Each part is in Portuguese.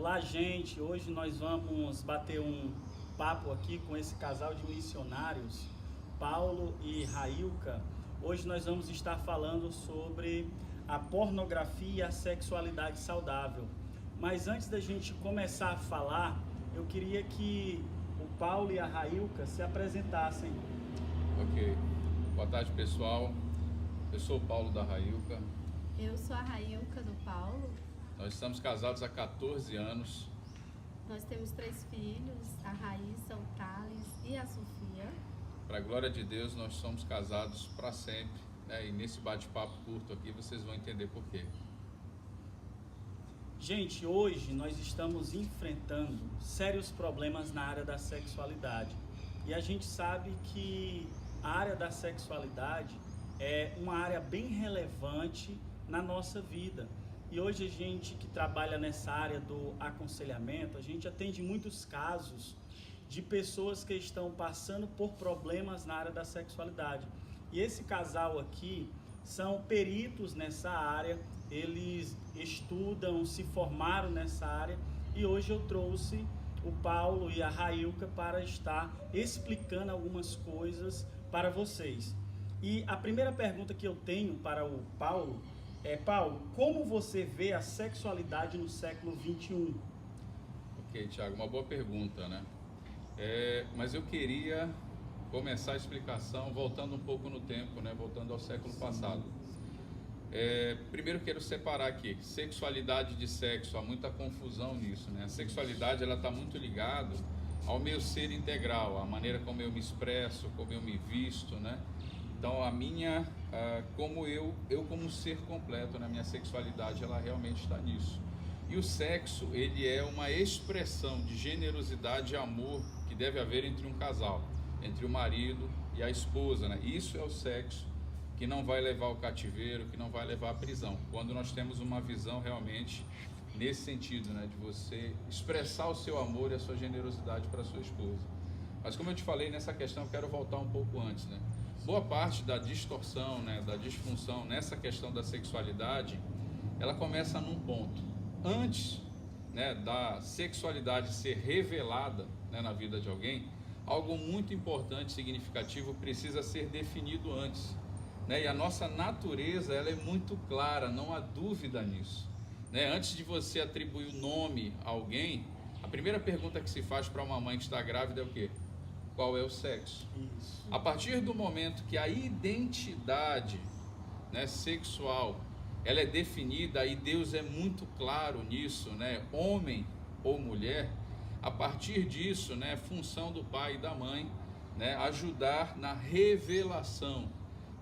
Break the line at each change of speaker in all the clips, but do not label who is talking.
Olá, gente. Hoje nós vamos bater um papo aqui com esse casal de missionários, Paulo e Railka. Hoje nós vamos estar falando sobre a pornografia e a sexualidade saudável. Mas antes da gente começar a falar, eu queria que o Paulo e a Railka se apresentassem.
Ok. Boa tarde, pessoal. Eu sou o Paulo da Railka.
Eu sou a Railka do Paulo.
Nós estamos casados há 14 anos.
Nós temos 3 filhos, a Raíssa, o Thales e a Sofia.
Para a glória de Deus, nós somos casados para sempre, né? E nesse bate-papo curto aqui, vocês vão entender por quê.
Gente, hoje nós estamos enfrentando sérios problemas na área da sexualidade. E a gente sabe que a área da sexualidade é uma área bem relevante na nossa vida. E hoje a gente que trabalha nessa área do aconselhamento, a gente atende muitos casos de pessoas que estão passando por problemas na área da sexualidade. E esse casal aqui são peritos nessa área, eles estudam, se formaram nessa área, e hoje eu trouxe o Paulo e a Railka para estar explicando algumas coisas para vocês. E a primeira pergunta que eu tenho para o Paulo é: Paulo, como você vê a sexualidade no século XXI?
Ok, Thiago, uma boa pergunta, né? Mas eu queria começar a explicação voltando um pouco no tempo, né? Voltando ao século passado. Primeiro quero separar aqui sexualidade de sexo, há muita confusão nisso, né? A sexualidade ela está muito ligada ao meu ser integral, a maneira como eu me expresso, como eu me visto, né? Então como eu como ser completo na minha sexualidade, ela realmente está nisso. E o sexo, ele é uma expressão de generosidade e amor que deve haver entre um casal, entre o marido e a esposa, né? Isso é o sexo que não vai levar ao cativeiro, que não vai levar à prisão. Quando nós temos uma visão realmente nesse sentido, né? De você expressar o seu amor e a sua generosidade para a sua esposa. Mas como eu te falei, nessa questão eu quero voltar um pouco antes, né? Boa parte da distorção, né, da disfunção nessa questão da sexualidade, ela começa num ponto. Antes, né, da sexualidade ser revelada, né, na vida de alguém, algo muito importante, significativo, precisa ser definido antes, né? E a nossa natureza, ela é muito clara, não há dúvida nisso, né? Antes de você atribuir o nome a alguém, a primeira pergunta que se faz para uma mãe que está grávida é o quê? Qual é o sexo?
Isso.
A partir do momento que a identidade, né, sexual, ela é definida, e Deus é muito claro nisso, né, homem ou mulher, a partir disso, né, função do pai e da mãe, né, ajudar na revelação,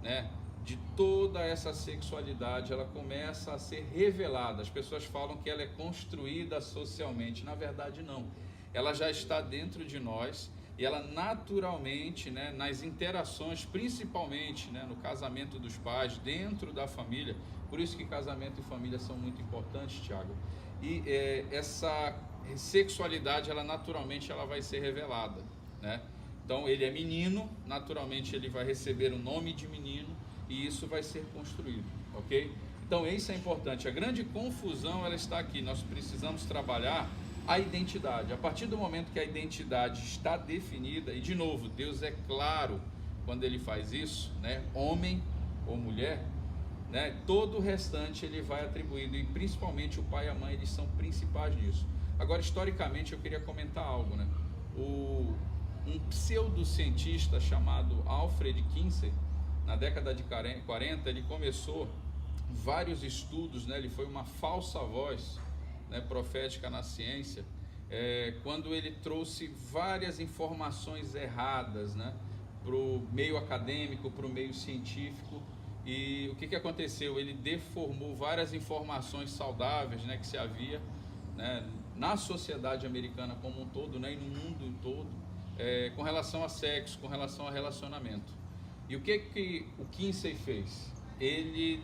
né, de toda essa sexualidade. Ela começa a ser revelada. As pessoas falam que ela é construída socialmente, na verdade não, ela já está dentro de nós. E ela naturalmente, né, nas interações, principalmente, né, no casamento dos pais, dentro da família, por isso que casamento e família são muito importantes, Thiago. E essa sexualidade, ela naturalmente ela vai ser revelada, né? Então ele é menino, naturalmente ele vai receber o nome de menino e isso vai ser construído, ok? Então isso é importante. A grande confusão ela está aqui, nós precisamos trabalhar a identidade. A partir do momento que a identidade está definida, e de novo, Deus é claro quando ele faz isso, né? Homem ou mulher, né? Todo o restante ele vai atribuindo, e principalmente o pai e a mãe, eles são principais nisso. Agora, historicamente, eu queria comentar algo, né? Um pseudocientista chamado Alfred Kinsey, na década de 40, ele começou vários estudos, né? Ele foi uma falsa voz, né, profética na ciência, quando ele trouxe várias informações erradas, né, para o meio acadêmico, para o meio científico. E o que aconteceu? Ele deformou várias informações saudáveis, né, que se havia, né, na sociedade americana como um todo, né, e no mundo todo, com relação a sexo, com relação a relacionamento. E o que o Kinsey fez? Ele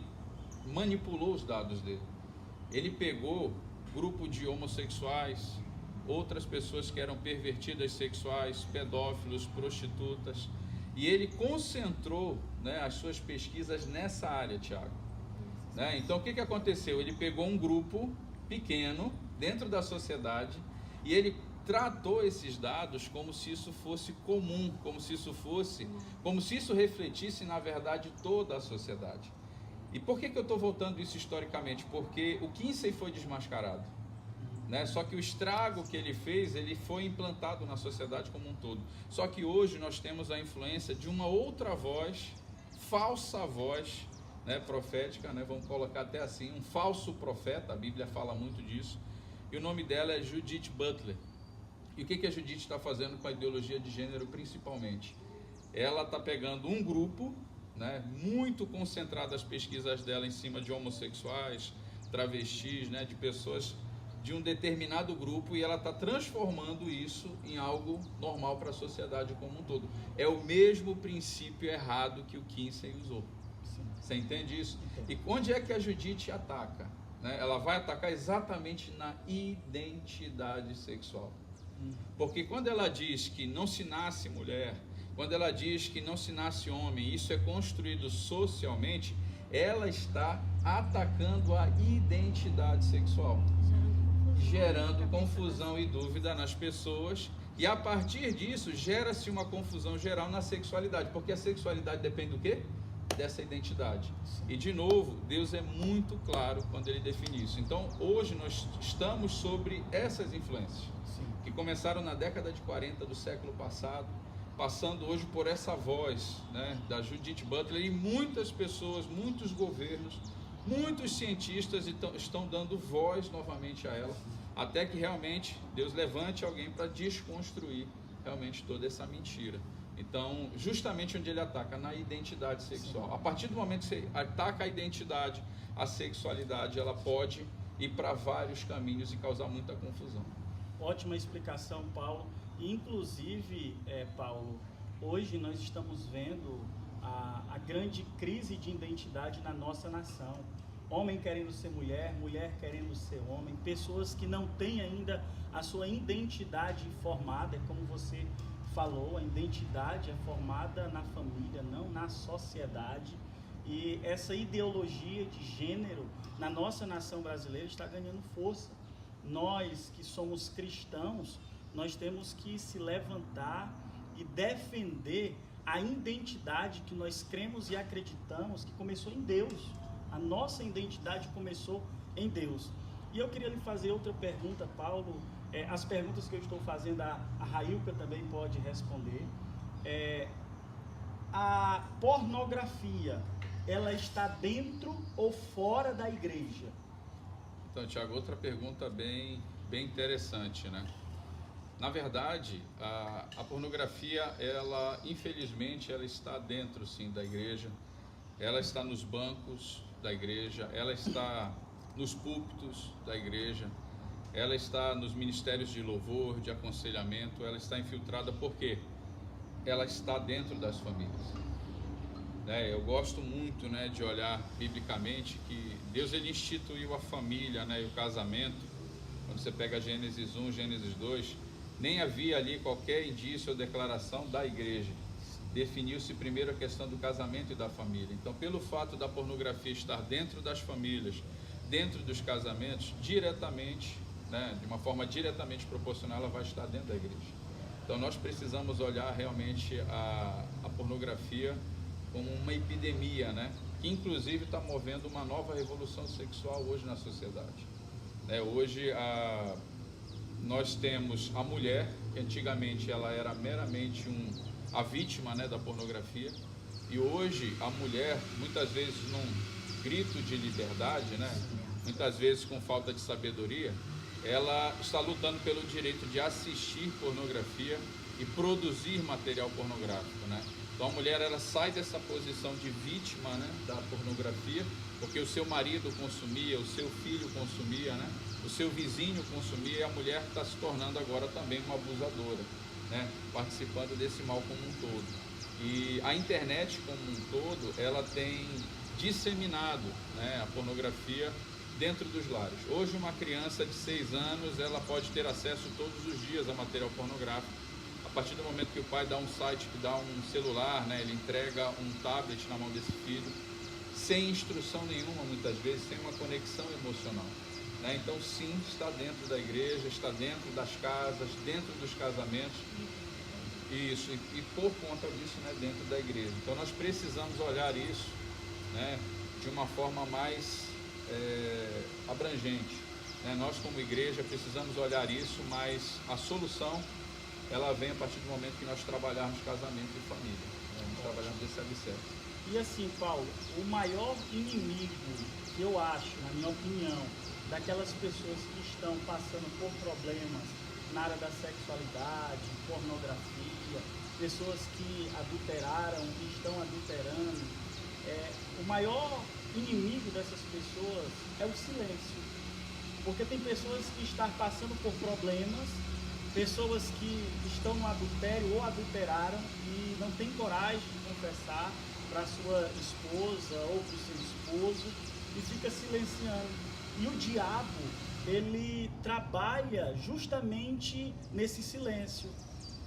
manipulou os dados dele. Ele pegou grupo de homossexuais, outras pessoas que eram pervertidas sexuais, pedófilos, prostitutas, e ele concentrou, né, as suas pesquisas nessa área, Thiago, né? Então o que aconteceu? Ele pegou um grupo pequeno, dentro da sociedade, e ele tratou esses dados como se isso fosse comum, como se isso refletisse, na verdade, toda a sociedade. E por que eu estou voltando isso historicamente? Porque o Kinsey foi desmascarado, né? Só que o estrago que ele fez, ele foi implantado na sociedade como um todo. Só que hoje nós temos a influência de uma outra voz, falsa voz, né, profética, né? Vamos colocar até assim, um falso profeta, a Bíblia fala muito disso, e o nome dela é Judith Butler. E o que a Judith está fazendo com a ideologia de gênero principalmente? Ela está pegando um grupo, né, muito concentrado as pesquisas dela em cima de homossexuais, travestis, né, de pessoas de um determinado grupo, e ela está transformando isso em algo normal para a sociedade como um todo. É o mesmo princípio errado que o Kinsey usou. Você entende isso? E onde é que a Judith ataca? Né? Ela vai atacar exatamente na identidade sexual. Porque quando ela diz que não se nasce mulher, quando ela diz que não se nasce homem, isso é construído socialmente, ela está atacando a identidade sexual, gerando confusão e dúvida nas pessoas, e a partir disso gera-se uma confusão geral na sexualidade, porque a sexualidade depende do quê? Dessa identidade. E de novo, Deus é muito claro quando ele define isso. Então hoje nós estamos sobre essas influências que começaram na década de 40 do século passado, passando hoje por essa voz, né, da Judith Butler, e muitas pessoas, muitos governos, muitos cientistas estão dando voz novamente a ela, até que realmente Deus levante alguém para desconstruir realmente toda essa mentira. Então, justamente onde ele ataca, na identidade sexual. A partir do momento que você ataca a identidade, a sexualidade, ela pode ir para vários caminhos e causar muita confusão.
Ótima explicação, Paulo. Inclusive, Paulo, hoje nós estamos vendo a grande crise de identidade na nossa nação. Homem querendo ser mulher, mulher querendo ser homem, pessoas que não têm ainda a sua identidade formada, como você falou, a identidade é formada na família, não na sociedade. E essa ideologia de gênero na nossa nação brasileira está ganhando força. Nós que somos cristãos, nós temos que se levantar e defender a identidade que nós cremos e acreditamos que começou em Deus. A nossa identidade começou em Deus. E eu queria lhe fazer outra pergunta, Paulo. As perguntas que eu estou fazendo, a Railka também pode responder. A pornografia, ela está dentro ou fora da igreja?
Então, Tiago, outra pergunta bem interessante, né? Na verdade, a pornografia, ela, infelizmente, ela está dentro, sim, da igreja. Ela está nos bancos da igreja, ela está nos púlpitos da igreja, ela está nos ministérios de louvor, de aconselhamento, ela está infiltrada porque ela está dentro das famílias. Eu gosto muito, né, de olhar biblicamente que Deus ele instituiu a família, né, e o casamento. Quando você pega Gênesis 1, Gênesis 2, nem havia ali qualquer indício ou declaração da igreja. Definiu-se primeiro a questão do casamento e da família. Então, pelo fato da pornografia estar dentro das famílias, dentro dos casamentos, diretamente, né, de uma forma diretamente proporcional, ela vai estar dentro da igreja. Então, nós precisamos olhar realmente a pornografia como uma epidemia, né, que inclusive está movendo uma nova revolução sexual hoje na sociedade. Hoje, nós temos a mulher, que antigamente ela era meramente a vítima, né, da pornografia, e hoje a mulher, muitas vezes num grito de liberdade, né, muitas vezes com falta de sabedoria, ela está lutando pelo direito de assistir pornografia e produzir material pornográfico, né? Então a mulher, ela sai dessa posição de vítima, né, da pornografia, porque o seu marido consumia, o seu filho consumia, né, o seu vizinho consumia, e a mulher está se tornando agora também uma abusadora, né, participando desse mal como um todo. E a internet como um todo, ela tem disseminado, né, a pornografia dentro dos lares. Hoje uma criança de 6 anos, ela pode ter acesso todos os dias a material pornográfico. A partir do momento que o pai dá um site, que dá um celular, né, ele entrega um tablet na mão desse filho, sem instrução nenhuma, muitas vezes, sem uma conexão emocional. né? Então sim, está dentro da igreja, está dentro das casas, dentro dos casamentos, isso, e por conta disso, né, dentro da igreja. Então nós precisamos olhar isso, né, de uma forma mais abrangente, né? Nós como igreja precisamos olhar isso, mas a solução ela vem a partir do momento que nós trabalharmos casamento e família, né? Nós trabalhamos esse alicerce.
E assim, Paulo, o maior inimigo que eu acho, na minha opinião, daquelas pessoas que estão passando por problemas na área da sexualidade, pornografia, pessoas que adulteraram, que estão adulterando, o maior inimigo dessas pessoas é o silêncio. Porque tem pessoas que estão passando por problemas, pessoas que estão no adultério ou adulteraram e não têm coragem de confessar para sua esposa ou para o seu esposo e fica silenciando. E o diabo, ele trabalha justamente nesse silêncio.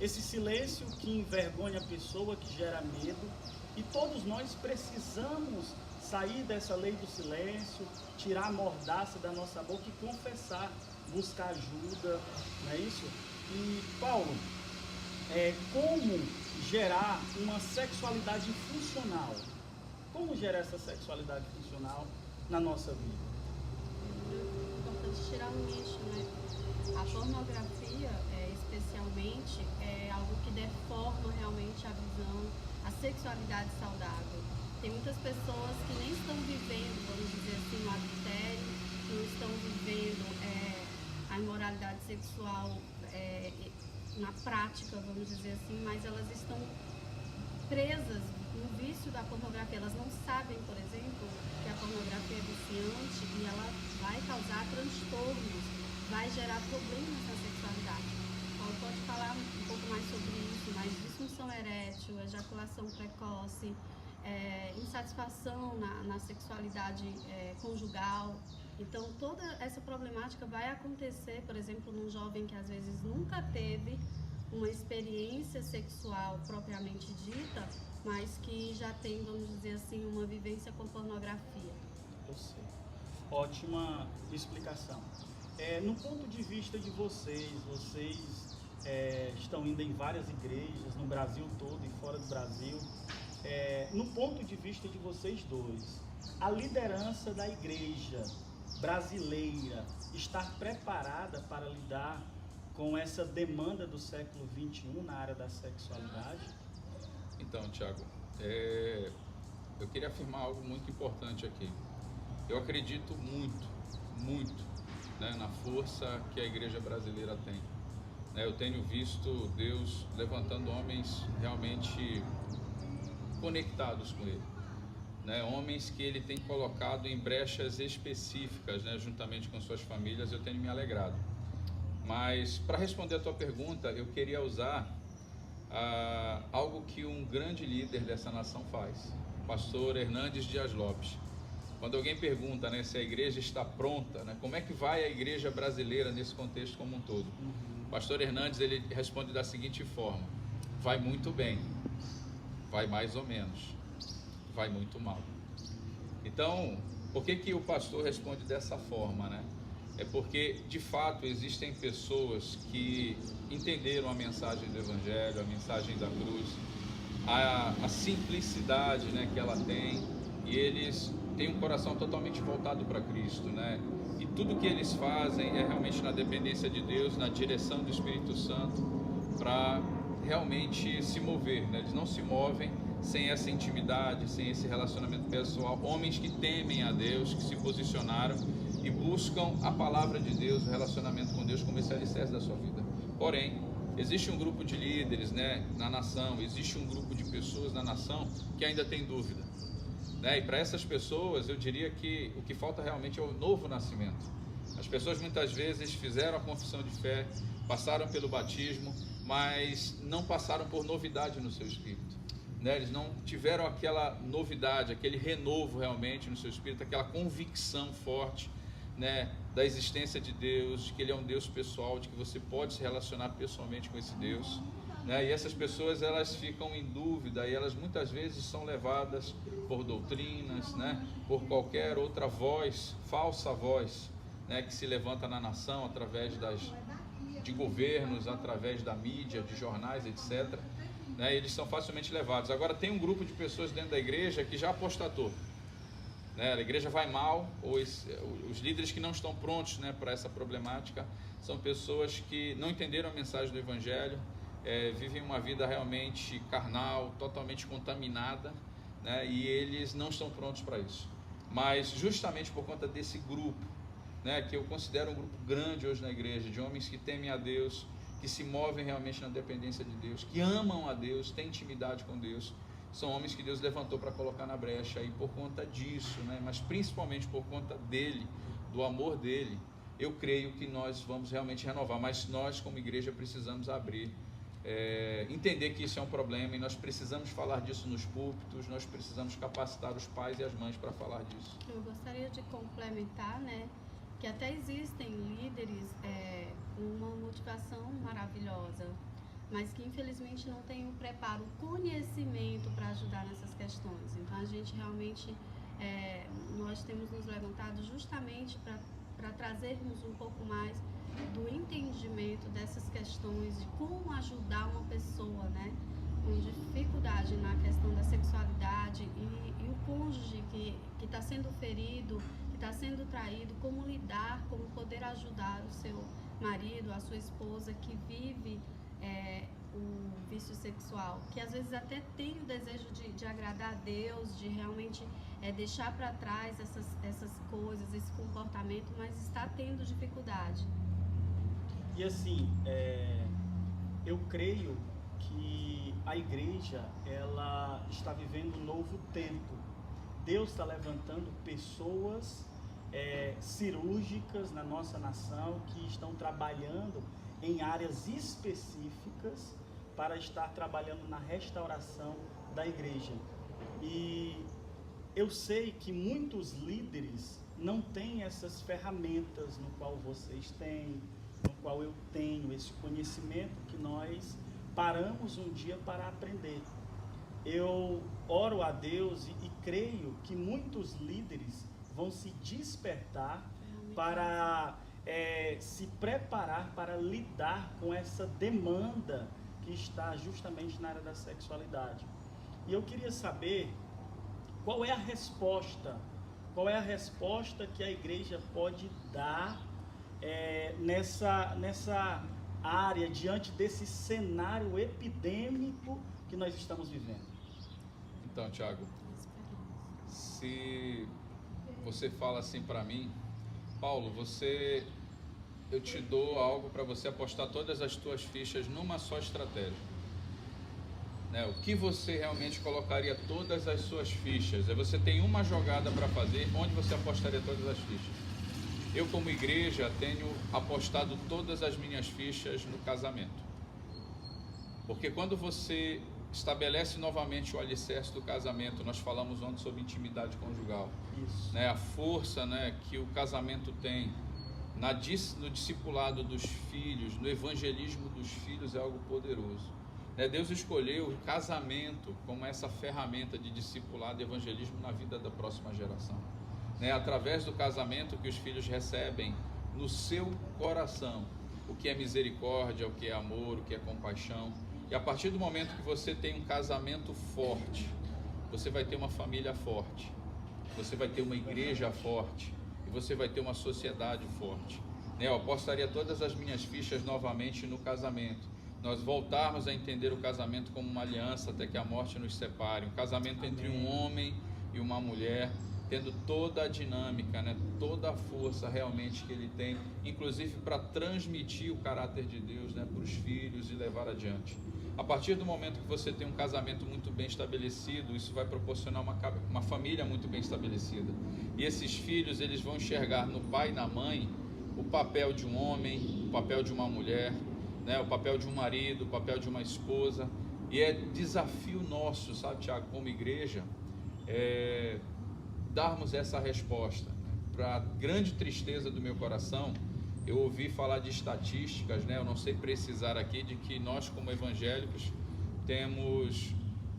Esse silêncio que envergonha a pessoa, que gera medo. E todos nós precisamos sair dessa lei do silêncio, tirar a mordaça da nossa boca e confessar, buscar ajuda, não é isso? E Paulo, como gerar uma sexualidade funcional? Como gerar essa sexualidade funcional na nossa vida?
É importante tirar o lixo, né? A pornografia, especialmente, é algo que deforma realmente a visão, a sexualidade saudável. Tem muitas pessoas que nem estão vivendo, vamos dizer assim, o adultério, não estão vivendo a imoralidade sexual na prática, vamos dizer assim, mas elas estão presas no vício da pornografia. Elas não sabem, por exemplo, que a pornografia é viciante e ela vai causar transtornos, vai gerar problemas na sexualidade. Paulo pode falar um pouco mais sobre isso, mas disfunção erétil, ejaculação precoce, insatisfação na sexualidade conjugal. Então, toda essa problemática vai acontecer, por exemplo, num jovem que às vezes nunca teve uma experiência sexual propriamente dita, mas que já tem, vamos dizer assim, uma vivência com pornografia.
Eu sei. Ótima explicação. No ponto de vista de vocês estão indo em várias igrejas, no Brasil todo e fora do Brasil. No ponto de vista de vocês dois, a liderança da igreja brasileira está preparada para lidar com essa demanda do século XXI na área da sexualidade?
Então, Tiago, eu queria afirmar algo muito importante aqui. Eu acredito muito, né, na força que a igreja brasileira tem. Eu tenho visto Deus levantando homens realmente conectados com Ele, né? Homens que Ele tem colocado em brechas específicas, né, juntamente com suas famílias. Eu tenho me alegrado. Mas para responder a tua pergunta, eu queria usar algo que um grande líder dessa nação faz, o pastor Hernandes Dias Lopes. Quando alguém pergunta, né, se a igreja está pronta, né, como é que vai a igreja brasileira nesse contexto como um todo, o pastor Hernandes, ele responde da seguinte forma: vai muito bem, vai mais ou menos, vai muito mal. Então, por que o pastor responde dessa forma, né? É porque, de fato, existem pessoas que entenderam a mensagem do Evangelho, a mensagem da cruz, a simplicidade, né, que ela tem, e eles têm um coração totalmente voltado para Cristo, né? E tudo que eles fazem é realmente na dependência de Deus, na direção do Espírito Santo, para realmente se mover, né? Eles não se movem sem essa intimidade, sem esse relacionamento pessoal. Homens que temem a Deus, que se posicionaram e buscam a palavra de Deus, o relacionamento com Deus como esse alicerce da sua vida. Porém, existe um grupo de líderes, né, na nação, existe um grupo de pessoas na nação que ainda tem dúvida, né? E para essas pessoas eu diria que o que falta realmente é o novo nascimento. As pessoas muitas vezes fizeram a confissão de fé, passaram pelo batismo, mas não passaram por novidade no seu espírito, né? Eles não tiveram aquela novidade, aquele renovo realmente no seu espírito, aquela convicção forte, né, da existência de Deus, de que Ele é um Deus pessoal, de que você pode se relacionar pessoalmente com esse Deus, né? E essas pessoas, elas ficam em dúvida e elas muitas vezes são levadas por doutrinas, né, por qualquer outra voz, falsa voz, né, que se levanta na nação através de governos, através da mídia, de jornais, etc., né, eles são facilmente levados. Agora tem um grupo de pessoas dentro da igreja que já apostatou, né, a igreja vai mal, ou os líderes que não estão prontos, né, para essa problemática são pessoas que não entenderam a mensagem do Evangelho, vivem uma vida realmente carnal, totalmente contaminada, né, e eles não estão prontos para isso. Mas justamente por conta desse grupo, né, que eu considero um grupo grande hoje na igreja, de homens que temem a Deus, que se movem realmente na dependência de Deus, que amam a Deus, têm intimidade com Deus, são homens que Deus levantou para colocar na brecha, e por conta disso, né, mas principalmente por conta dele, do amor dele, eu creio que nós vamos realmente renovar. Mas nós como igreja precisamos abrir, entender que isso é um problema, e nós precisamos falar disso nos púlpitos, nós precisamos capacitar os pais e as mães para falar disso.
Eu gostaria de complementar, né, que até existem líderes com uma motivação maravilhosa, mas que infelizmente não têm o preparo, o conhecimento para ajudar nessas questões. Então a gente realmente, nós temos nos levantado justamente para trazermos um pouco mais do entendimento dessas questões, de como ajudar uma pessoa, né, com dificuldade na questão da sexualidade, e o cônjuge que está sendo ferido, que está sendo traído, como lidar, como poder ajudar o seu marido, a sua esposa que vive o vício sexual, que às vezes até tem o desejo de agradar a Deus, de realmente deixar para trás essas coisas, esse comportamento, mas está tendo dificuldade.
E assim, eu creio que a igreja, ela está vivendo um novo tempo. Deus está levantando pessoas cirúrgicas na nossa nação, que estão trabalhando em áreas específicas para estar trabalhando na restauração da igreja. E eu sei que muitos líderes não têm essas ferramentas no qual vocês têm, no qual eu tenho, esse conhecimento que nós paramos um dia para aprender. Eu oro a Deus e creio que muitos líderes vão se despertar para se preparar para lidar com essa demanda que está justamente na área da sexualidade. E eu queria saber qual é a resposta que a igreja pode dar nessa área, diante desse cenário epidêmico que nós estamos vivendo.
Então, Tiago, se você fala assim para mim, Paulo, eu te dou algo para você apostar todas as tuas fichas numa só estratégia, né? O que você realmente colocaria todas as suas fichas? Você tem uma jogada para fazer, onde você apostaria todas as fichas? Eu, como igreja, tenho apostado todas as minhas fichas no casamento, porque quando você estabelece novamente o alicerce do casamento, nós falamos ontem sobre intimidade conjugal,
Isso.
Né, a força, né, que o casamento tem no discipulado dos filhos, no evangelismo dos filhos, é algo poderoso. Deus escolheu o casamento como essa ferramenta de discipulado e evangelismo na vida da próxima geração. Através do casamento que os filhos recebem no seu coração o que é misericórdia, o que é amor, o que é compaixão. E a partir do momento que você tem um casamento forte, você vai ter uma família forte, você vai ter uma igreja forte, e você vai ter uma sociedade forte. Eu apostaria todas as minhas fichas novamente no casamento. Nós voltarmos a entender o casamento como uma aliança até que a morte nos separe. Um casamento entre um homem e uma mulher, tendo toda a dinâmica, toda a força realmente que ele tem, inclusive para transmitir o caráter de Deus, para os filhos e levar adiante. A partir do momento que você tem um casamento muito bem estabelecido, isso vai proporcionar uma família muito bem estabelecida. E esses filhos, eles vão enxergar no pai e na mãe o papel de um homem, o papel de uma mulher, o papel de um marido, o papel de uma esposa. E é desafio nosso, sabe, Tiago, como igreja, darmos essa resposta. Para a grande tristeza do meu coração, eu ouvi falar de estatísticas, eu não sei precisar aqui, de que nós como evangélicos temos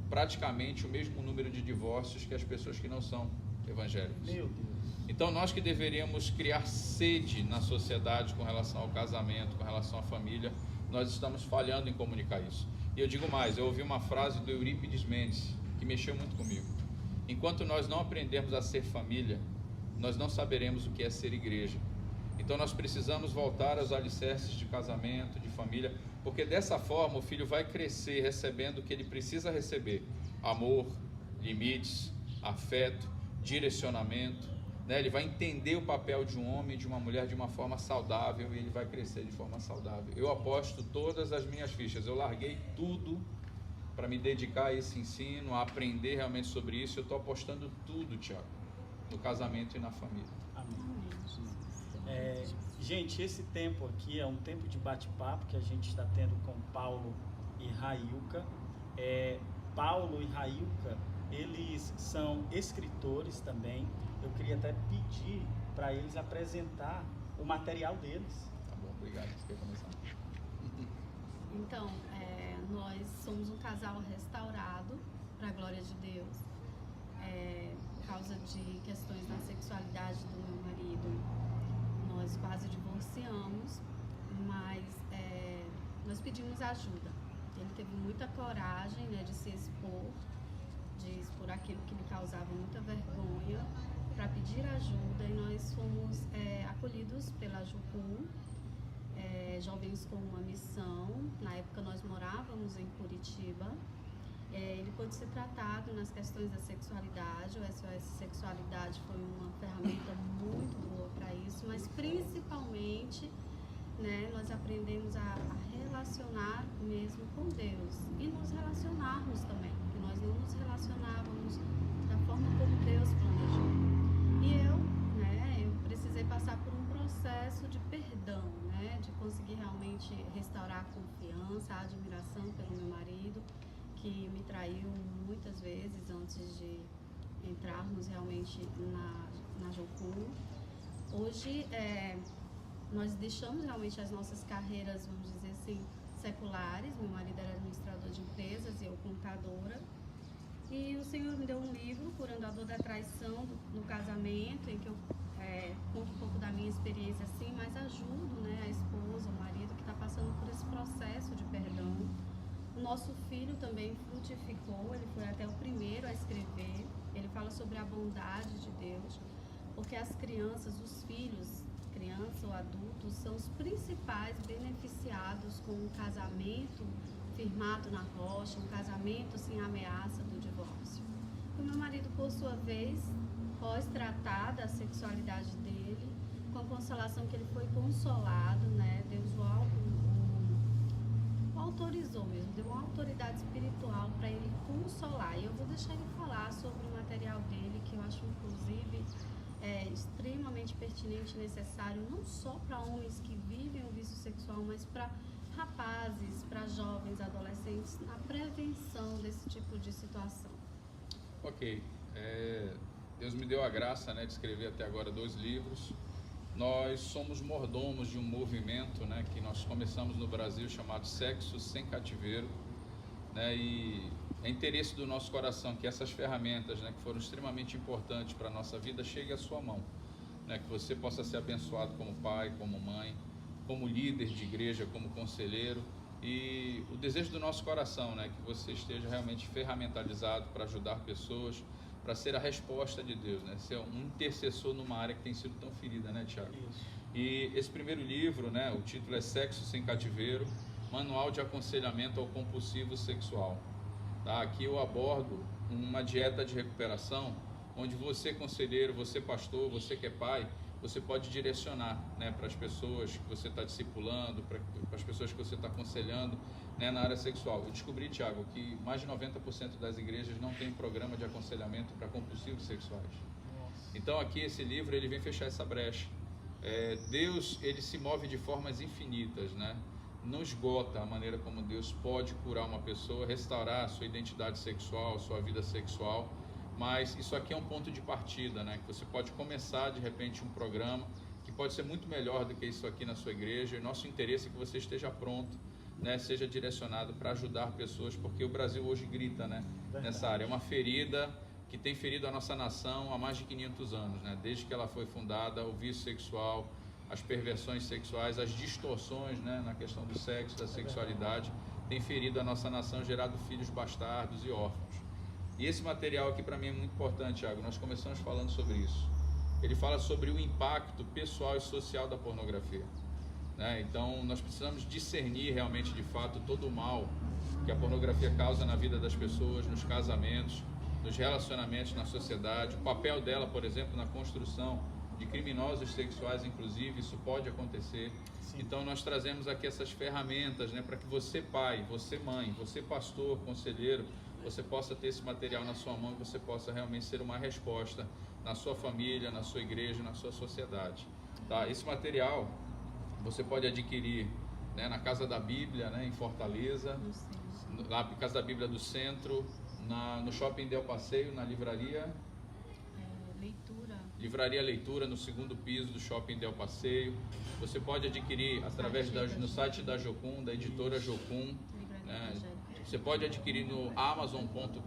praticamente o mesmo número de divórcios que as pessoas que não são evangélicas.
Meu Deus.
Então nós que deveríamos criar sede na sociedade com relação ao casamento, com relação à família, nós estamos falhando em comunicar isso. E eu digo mais, eu ouvi uma frase do Eurípides Mendes que mexeu muito comigo. Enquanto nós não aprendermos a ser família, nós não saberemos o que é ser igreja. Então nós precisamos voltar aos alicerces de casamento, de família, porque dessa forma o filho vai crescer recebendo o que ele precisa receber: amor, limites, afeto, direcionamento, né? Ele vai entender o papel de um homem e de uma mulher de uma forma saudável, e ele vai crescer de forma saudável. Eu aposto todas as minhas fichas, eu larguei tudo para me dedicar a esse ensino, a aprender realmente sobre isso. Eu estou apostando tudo, Tiago, no casamento e na família.
Amém. Gente, esse tempo aqui é um tempo de bate-papo que a gente está tendo com Paulo e Railca. Paulo e Railca, eles são escritores também. Eu queria até pedir para eles apresentar o material deles.
Tá bom, obrigado. Você quer começar?
Então, nós somos um casal restaurado, para a glória de Deus, por causa de questões na sexualidade do meu marido. Nós quase divorciamos, mas nós pedimos ajuda. Ele teve muita coragem, né, de se expor, de expor aquilo que lhe causava muita vergonha, para pedir ajuda, e nós fomos acolhidos pela Jucum, Jovens com uma Missão. Na época nós morávamos em Curitiba. Ele pôde ser tratado nas questões da sexualidade. O SOS Sexualidade foi uma ferramenta muito boa para isso, mas principalmente, né, nós aprendemos a relacionar mesmo com Deus e nos relacionarmos também, porque nós não nos relacionávamos da forma como Deus planejou. E eu precisei passar por um processo de perdão, né, de conseguir realmente restaurar a confiança, a admiração pelo meu marido, que me traiu muitas vezes antes de entrarmos realmente na Jocum. Hoje, nós deixamos realmente as nossas carreiras, vamos dizer assim, seculares. Meu marido era administrador de empresas e eu contadora. E o Senhor me deu um livro, Curando a Dor da Traição no Casamento, em que eu conto um pouco da minha experiência assim, mas ajudo, né, a esposa, o marido que está passando por esse processo de perdão. O nosso filho também frutificou, ele foi até o primeiro a escrever. Ele fala sobre a bondade de Deus, porque as crianças, os filhos, criança ou adultos, são os principais beneficiados com um casamento firmado na rocha, um casamento sem ameaça do divórcio. O meu marido, por sua vez, pós tratar da sexualidade dele, com a consolação que ele foi consolado, né? Deus o autorizou mesmo, deu uma autoridade espiritual para ele consolar. E eu vou deixar ele falar sobre o material dele, que eu acho inclusive extremamente pertinente e necessário, não só para homens que vivem o vício sexual, mas para rapazes, para jovens, adolescentes, na prevenção desse tipo de situação.
Ok, Deus me deu a graça, né, de escrever até agora 2 livros. Nós somos mordomos de um movimento, né, que nós começamos no Brasil, chamado Sexo Sem Cativeiro, né, e é interesse do nosso coração que essas ferramentas, né, que foram extremamente importantes para a nossa vida, cheguem à sua mão, né, que você possa ser abençoado como pai, como mãe, como líder de igreja, como conselheiro, e o desejo do nosso coração, né, que você esteja realmente ferramentalizado para ajudar pessoas, para ser a resposta de Deus, né? Ser um intercessor numa área que tem sido tão ferida, né, Tiago? E esse primeiro livro, né, o título é Sexo Sem Cativeiro, Manual de Aconselhamento ao Compulsivo Sexual. Tá? Aqui eu abordo uma dieta de recuperação, onde você, conselheiro, você, pastor, você que é pai, você pode direcionar, né, para as pessoas que você está discipulando, para as pessoas que você está aconselhando, né, na área sexual. Eu descobri, Tiago, que mais de 90% das igrejas não tem programa de aconselhamento para compulsivos sexuais. Então aqui esse livro ele vem fechar essa brecha. Deus ele se move de formas infinitas, né? Não esgota a maneira como Deus pode curar uma pessoa, restaurar a sua identidade sexual, sua vida sexual. Mas isso aqui é um ponto de partida, né? Que você pode começar de repente um programa que pode ser muito melhor do que isso aqui na sua igreja. E nosso interesse é que você esteja pronto, né? Seja direcionado para ajudar pessoas, porque o Brasil hoje grita, né? Nessa área. É uma ferida que tem ferido a nossa nação há mais de 500 anos, né? Desde que ela foi fundada, o vício sexual, as perversões sexuais, as distorções, né, na questão do sexo, da sexualidade, tem ferido a nossa nação, gerado filhos bastardos e órfãos. E esse material aqui para mim é muito importante, Thiago. Nós começamos falando sobre isso. Ele fala sobre o impacto pessoal e social da pornografia, né? Então nós precisamos discernir realmente, de fato, todo o mal que a pornografia causa na vida das pessoas, nos casamentos, nos relacionamentos, na sociedade, o papel dela, por exemplo, na construção de criminosos sexuais, inclusive, isso pode acontecer. Sim. Então nós trazemos aqui essas ferramentas, né, para que você pai, você mãe, você pastor, conselheiro, você possa ter esse material na sua mão e você possa realmente ser uma resposta na sua família, na sua igreja, na sua sociedade. Tá? Esse material você pode adquirir, né, na Casa da Bíblia, né, em Fortaleza, lá na Casa da Bíblia do Centro, no Shopping Del Passeio, na livraria Leitura, no segundo piso do Shopping Del Passeio. Você pode adquirir através no site da Jocum, da editora Jocum, né? Você pode adquirir no amazon.com.br,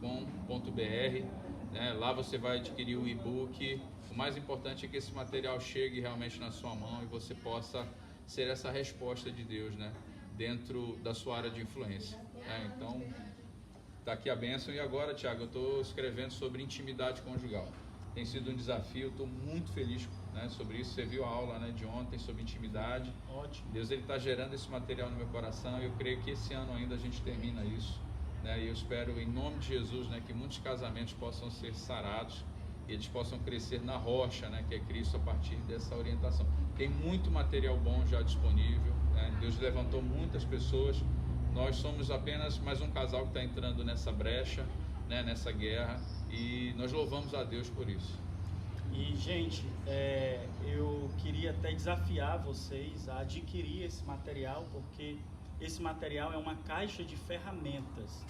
né? Lá você vai adquirir o e-book. O mais importante é que esse material chegue realmente na sua mão e você possa ser essa resposta de Deus, né, dentro da sua área de influência, né? Então, está aqui a bênção. E agora, Thiago, eu estou escrevendo sobre intimidade conjugal. Tem sido um desafio, estou muito feliz, né, sobre isso. Você viu a aula, né, de ontem sobre intimidade.
Ótimo.
Deus está gerando esse material no meu coração e eu creio que esse ano ainda a gente termina isso, né? E eu espero, em nome de Jesus, né, que muitos casamentos possam ser sarados e eles possam crescer na rocha, né, que é Cristo, a partir dessa orientação. Tem muito material bom já disponível, né? Deus levantou muitas pessoas. Nós somos apenas mais um casal que está entrando nessa brecha, né, nessa guerra, e nós louvamos a Deus por isso.
E, gente, eu queria até desafiar vocês a adquirir esse material, porque esse material é uma caixa de ferramentas.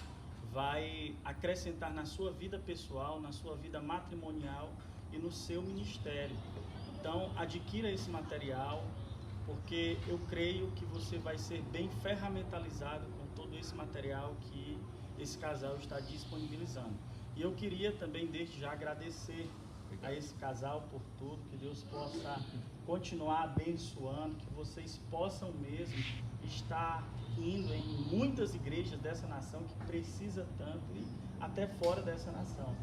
Vai acrescentar na sua vida pessoal, na sua vida matrimonial e no seu ministério. Então, adquira esse material, porque eu creio que você vai ser bem ferramentalizado com todo esse material que esse casal está disponibilizando. E eu queria também, desde já, agradecer a esse casal por tudo, que Deus possa continuar abençoando, que vocês possam mesmo estar indo em muitas igrejas dessa nação que precisa tanto e até fora dessa nação.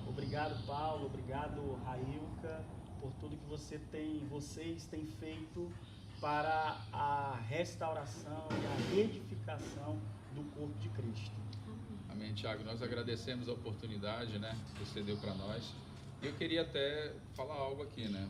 Obrigado, Paulo, obrigado, Railka, por tudo que vocês têm feito para a restauração e a reedificação do corpo de Cristo.
Amém, Thiago. Nós agradecemos a oportunidade, né, que você deu para nós. E eu queria até falar algo aqui, né?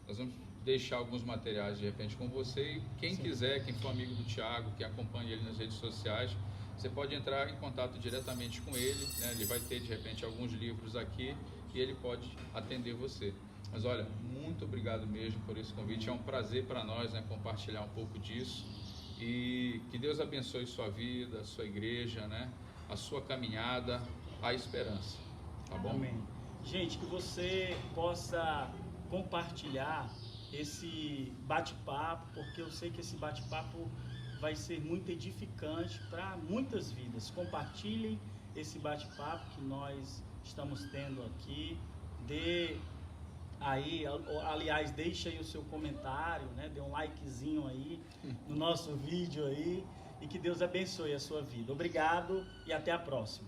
Nós vamos deixar alguns materiais de repente com você, e quem
Sim.
quiser, quem for amigo do Thiago, que acompanha ele nas redes sociais, você pode entrar em contato diretamente com ele, né? Ele vai ter de repente alguns livros aqui e ele pode atender você. Mas olha, muito obrigado mesmo por esse convite, é um prazer para nós, né, compartilhar um pouco disso, e que Deus abençoe sua vida, sua igreja, né, a sua caminhada, a esperança, tá bom?
Amém. Gente, que você possa compartilhar esse bate-papo, porque eu sei que esse bate-papo vai ser muito edificante para muitas vidas. Compartilhem esse bate-papo que nós estamos tendo aqui. Aliás, deixa aí o seu comentário, né? Dê um likezinho aí no nosso vídeo aí, e que Deus abençoe a sua vida. Obrigado e até a próxima.